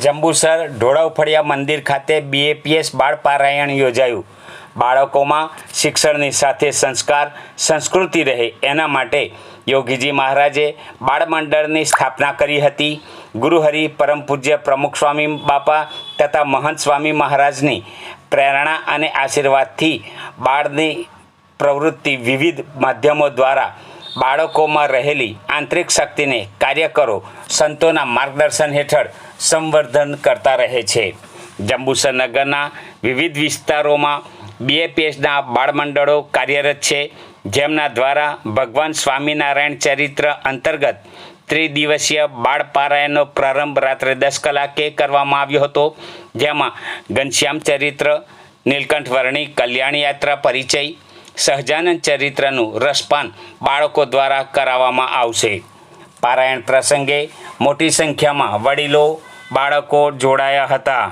જંબુસર ઢોળાવફળિયા મંદિર ખાતે BAPS બાળ પારાયણ યોજાયું। બાળકોમાં શિક્ષણની સાથે સંસ્કાર સંસ્કૃતિ રહે એના માટે યોગીજી મહારાજે બાળ મંડળની સ્થાપના કરી હતી। ગુરુહરિ પરમ પૂજ્ય પ્રમુખ સ્વામી બાપા તથા મહંત સ્વામી મહારાજની પ્રેરણા અને આશીર્વાદથી બાળની પ્રવૃત્તિ વિવિધ માધ્યમો દ્વારા બાળકોમાં રહેલી આંતરિક શક્તિને કાર્યકરો સંતોના માર્ગદર્શન હેઠળ સંવર્ધન કરતા રહે છે। જંબુસર નગરના વિવિધ વિસ્તારોમાં BAPSના બાળમંડળો કાર્યરત છે, જેમના દ્વારા ભગવાન સ્વામિનારાયણ ચરિત્ર અંતર્ગત ત્રિદિવસીય બાળ પારાયણનો પ્રારંભ રાત્રે 10 કલાકે કરવામાં આવ્યો હતો, જેમાં ઘનશ્યામ ચરિત્ર, નીલકંઠ વર્ણી કલ્યાણ યાત્રા પરિચય, સહજાનંદ ચરિત્રનું રસપાન બાળકો દ્વારા કરાવવામાં આવશે। પારાયણ પ્રસંગે મોટી સંખ્યામાં વડીલો, બાળકો જોડાયા હતા।